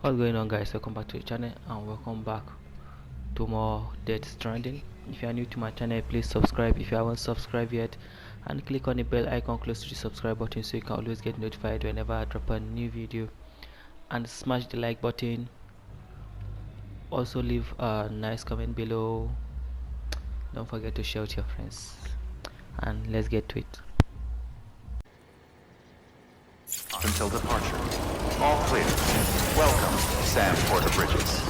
What's going on, guys? Welcome back to the channel and welcome back to more Dead Stranding. If you are new to my channel, please subscribe if you haven't subscribed yet, and click on the bell icon close to the subscribe button so you can always get notified whenever I drop a new video, and smash the like button. Also leave a nice comment below. Don't forget to share with your friends, and let's get to it. Until departure. All clear. Welcome, Sam Porter Bridges.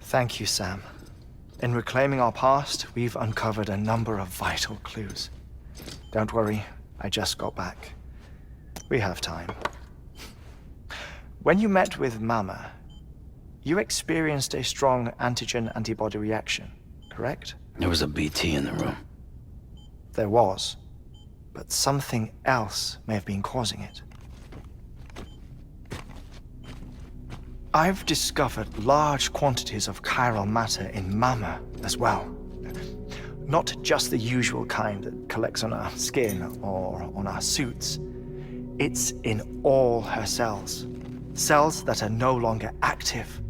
Thank you, Sam. In reclaiming our past, we've uncovered a number of vital clues. Don't worry, I just got back. We have time. When you met with Mama, you experienced a strong antigen-antibody reaction, correct? There was a BT in the room. There was, but something else may have been causing it. I've discovered large quantities of chiral matter in Mama as well. Not just the usual kind that collects on our skin or on our suits. It's in all her cells. Cells that are no longer active.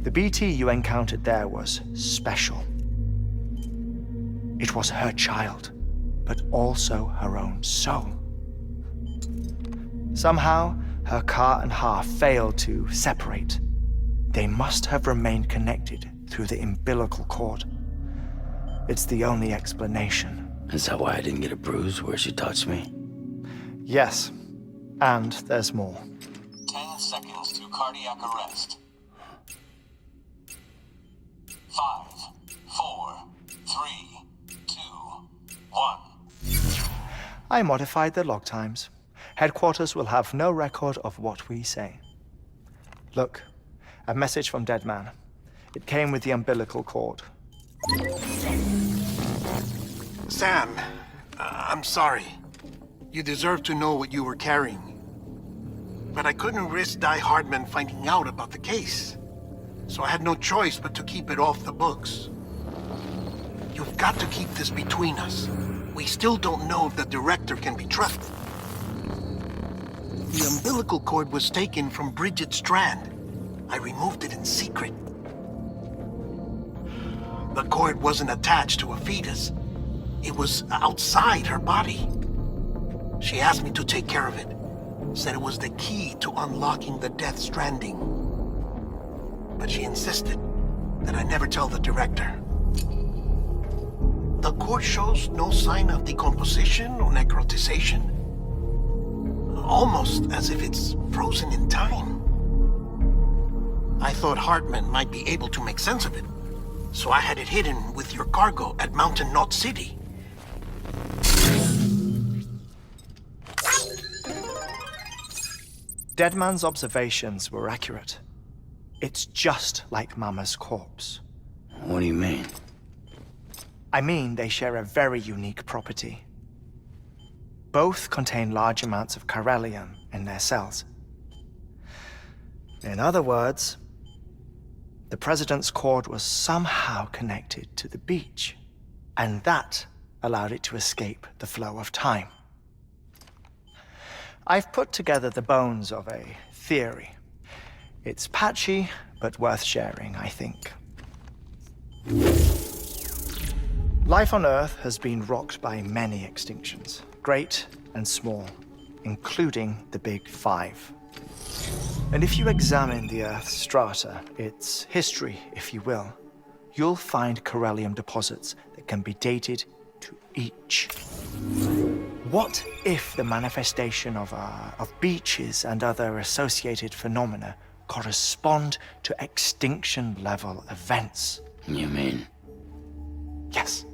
The BT you encountered there was special. It was her child, but also her own soul. Somehow, her car and half failed to separate. They must have remained connected through the umbilical cord. It's the only explanation. Is that why I didn't get a bruise where she touched me? Yes, and there's more. 10 seconds to cardiac arrest. 5, 4, 3, 2, 1. I modified the log times. Headquarters will have no record of what we say. Look, a message from Deadman. It came with the umbilical cord. Sam, I'm sorry. You deserve to know what you were carrying. But I couldn't risk Die Hardman finding out about the case. So I had no choice but to keep it off the books. You've got to keep this between us. We still don't know if the director can be trusted. The umbilical cord was taken from Bridget Strand. I removed it in secret. The cord wasn't attached to a fetus. It was outside her body. She asked me to take care of it. Said it was the key to unlocking the Death Stranding. But she insisted that I never tell the director. The cord shows no sign of decomposition or necrotization. Almost as if it's frozen in time. I thought Hartman might be able to make sense of it, so I had it hidden with your cargo at Mountain Knot City. Deadman's observations were accurate. It's just like Mama's corpse. What do you mean? I mean, they share a very unique property. Both contain large amounts of chiralium in their cells. In other words, the president's cord was somehow connected to the beach. and that allowed it to escape the flow of time. I've put together the bones of a theory. It's patchy, but worth sharing, I think. Life on Earth has been rocked by many extinctions, great and small, including the Big Five. And if you examine the Earth's strata, its history, if you will, you'll find corallium deposits that can be dated to each. What if the manifestation of beaches and other associated phenomena correspond to extinction-level events? You mean? Yes.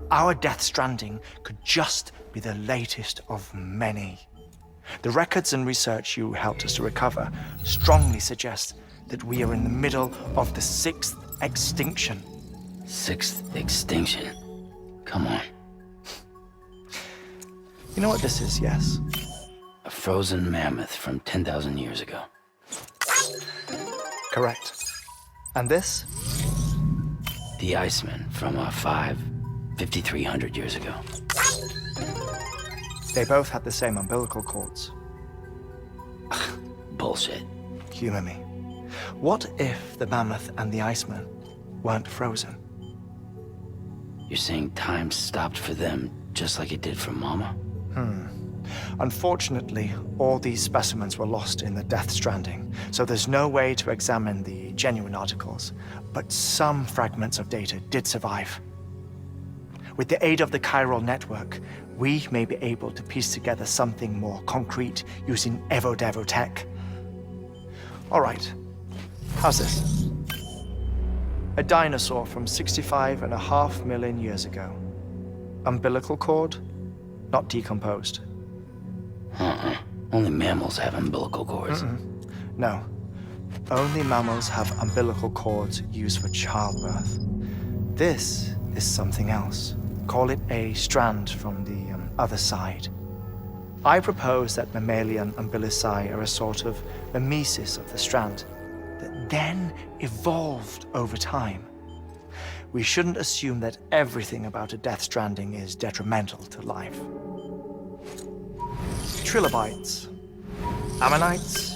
Our Death Stranding could just be the latest of many. The records and research you helped us to recover strongly suggest that we are in the middle of the 6th extinction. 6th extinction? Come on. You know what this is, yes? A frozen mammoth from 10,000 years ago. Correct. And this? The Iceman from 5,300 years ago. They both had the same umbilical cords. Bullshit. Humor me. What if the mammoth and the Iceman weren't frozen? You're saying time stopped for them just like it did for Mama? Unfortunately, all these specimens were lost in the Death Stranding, so there's no way to examine the genuine articles, but some fragments of data did survive. With the aid of the chiral network, we may be able to piece together something more concrete using Evo-Devo tech. All right, how's this? A dinosaur from 65.5 million years ago. Umbilical cord, not decomposed. Only mammals have umbilical cords. No, only mammals have umbilical cords used for childbirth. This is something else. Call it a strand from the other side. I propose that mammalian umbilici are a sort of mimesis of the strand that then evolved over time. We shouldn't assume that everything about a Death Stranding is detrimental to life. Trilobites, ammonites,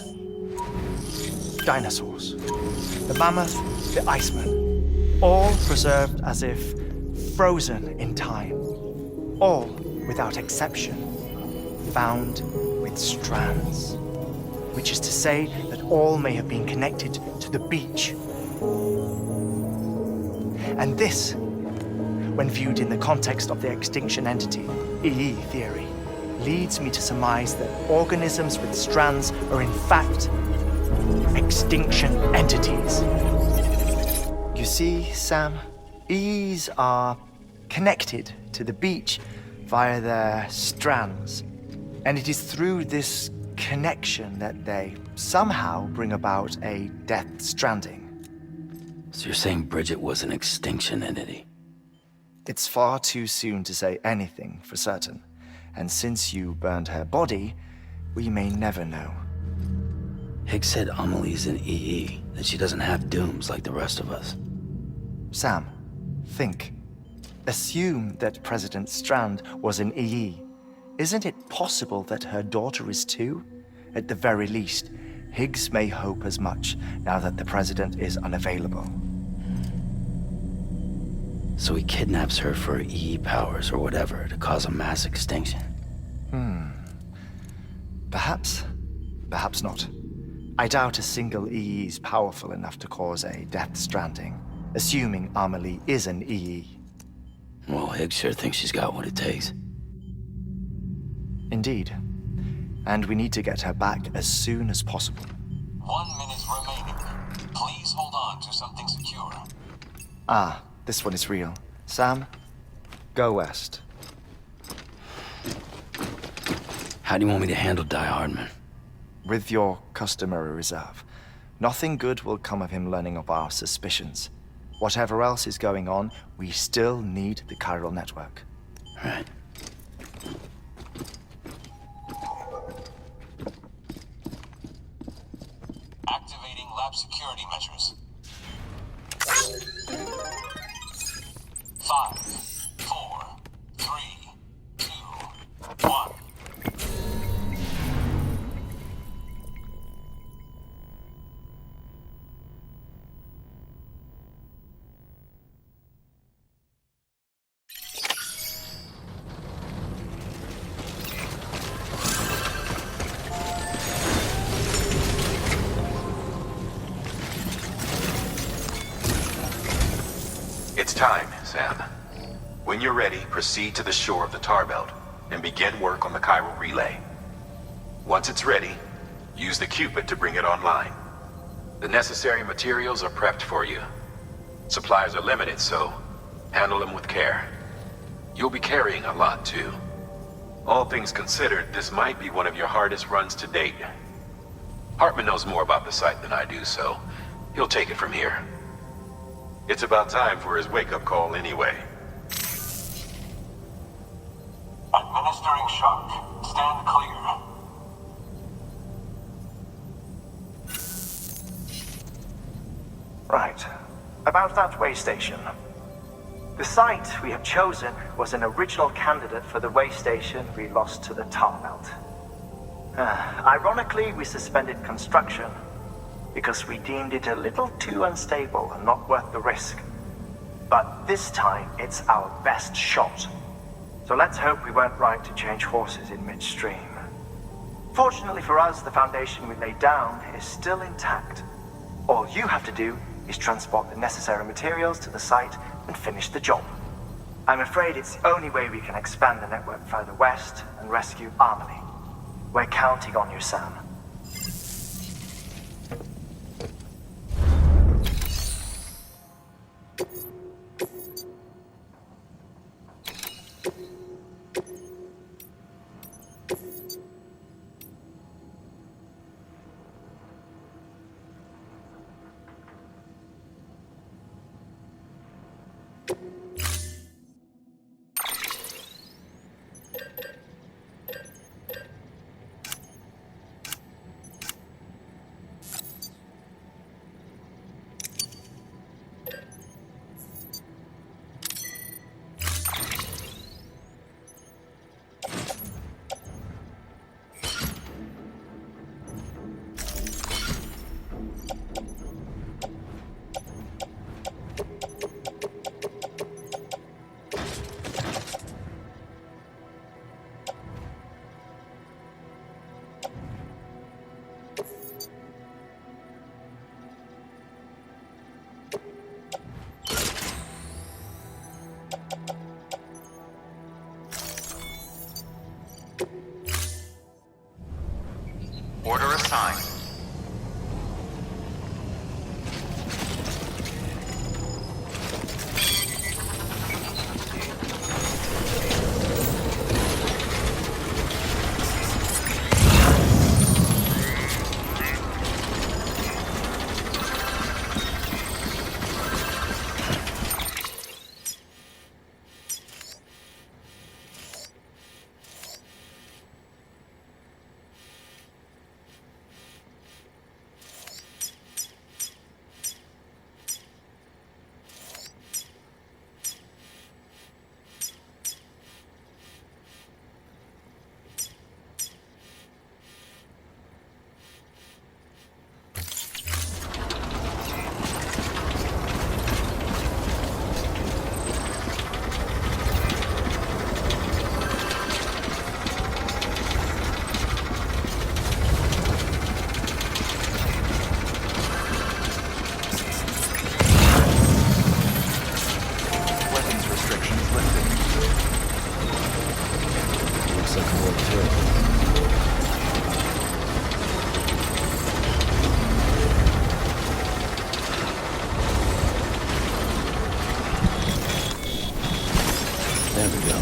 dinosaurs, the mammoth, the Iceman, all preserved as if frozen in time, all without exception found with strands, which is to say that all may have been connected to the beach. And this, when viewed in the context of the extinction entity, EE theory, leads me to surmise that organisms with strands are in fact extinction entities. You see, Sam, EEs are connected to the beach via their strands, and it is through this connection that they somehow bring about a Death Stranding. So you're saying Bridget was an extinction entity? It's far too soon to say anything for certain, and since you burned her body, we may never know. Higgs said Amelie's an EE, that she doesn't have dooms like the rest of us. Sam, think. Assume that President Strand was an EE. Isn't it possible that her daughter is too? At the very least, Higgs may hope as much now that the president is unavailable. So he kidnaps her for EE powers or whatever to cause a mass extinction. Perhaps. Perhaps not. I doubt a single EE is powerful enough to cause a Death Stranding, assuming Amelie is an EE. Well, Higgs sure thinks she's got what it takes. Indeed. And we need to get her back as soon as possible. 1 minute remaining. Please hold on to something secure. Ah, this one is real. Sam, go west. How do you want me to handle Die Hardman? With your customary reserve. Nothing good will come of him learning of our suspicions. Whatever else is going on, we still need the chiral network. Right. Activating lab security measures. 5, time, Sam. When you're ready, proceed to the shore of the tar belt and begin work on the chiral relay. Once it's ready, use the Cupid to bring it online. The necessary materials are prepped for you. Supplies are limited, so handle them with care. You'll be carrying a lot, too. All things considered, this might be one of your hardest runs to date. Hartman knows more about the site than I do, so he'll take it from here. It's about time for his wake-up call anyway. Administering shock. Stand clear. Right. About that way station. The site we have chosen was an original candidate for the way station we lost to the tar belt. Ironically, we suspended construction because we deemed it a little too unstable and not worth the risk. But this time, it's our best shot. So let's hope we weren't right to change horses in midstream. Fortunately for us, the foundation we laid down is still intact. All you have to do is transport the necessary materials to the site and finish the job. I'm afraid it's the only way we can expand the network further west and rescue Harmony. We're counting on you, Sam. Order assigned. There we go.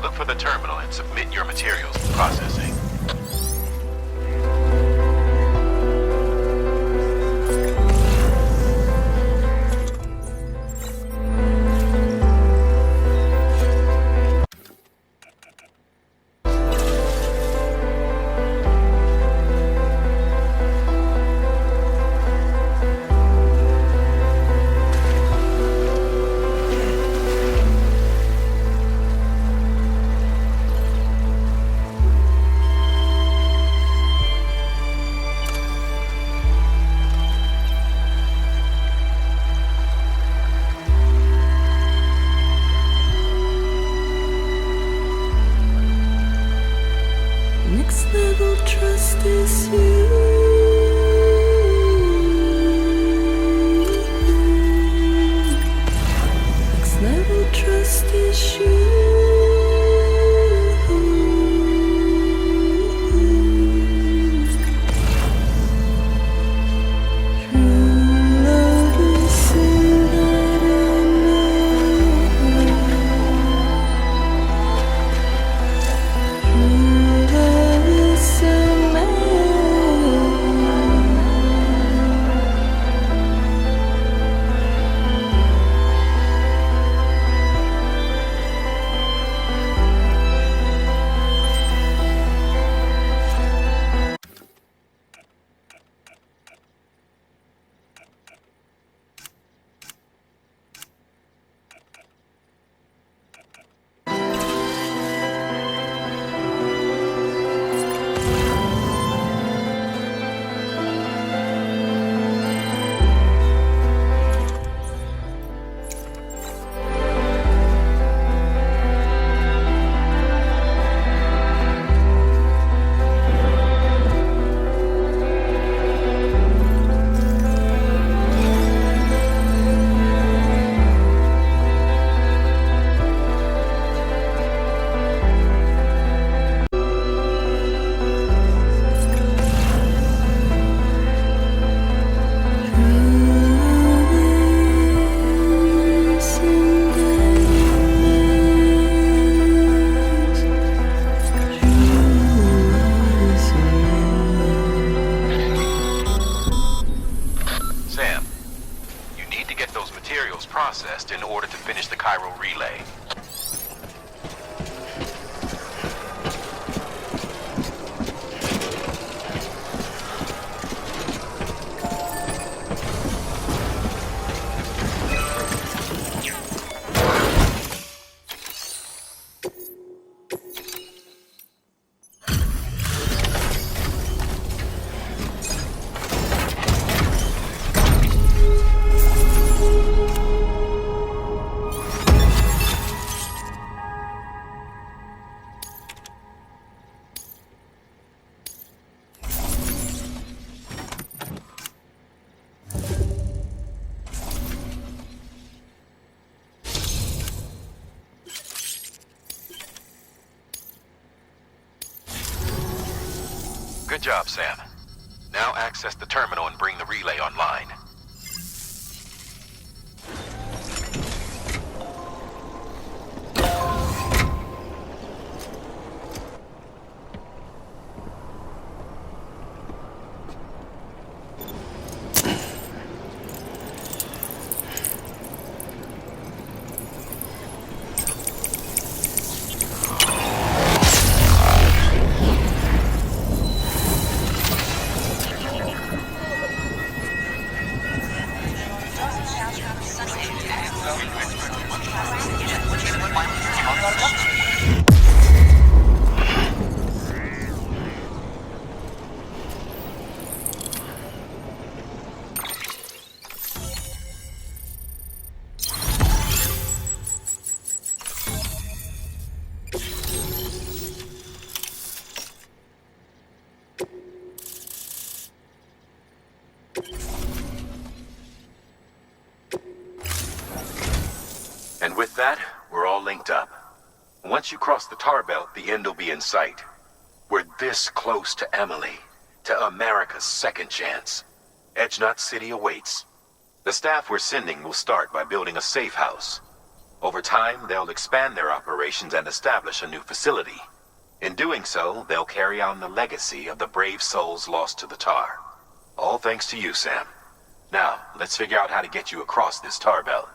Look for the terminal and submit your materials to processing. Next level trust is you. Next level trust is you. True love is in that I know. True love is a man. Sam, you need to get those materials processed in order to finish the chiral relay. Good job, Sam. Now access the terminal and bring the relay online. And with that, we're all linked up. Once you cross the tar belt, the end will be in sight. We're this close to Emily, to America's second chance. Edge Knot City awaits. The staff we're sending will start by building a safe house. Over time, they'll expand their operations and establish a new facility. In doing so, they'll carry on the legacy of the brave souls lost to the tar. All thanks to you, Sam. Now, let's figure out how to get you across this tar belt.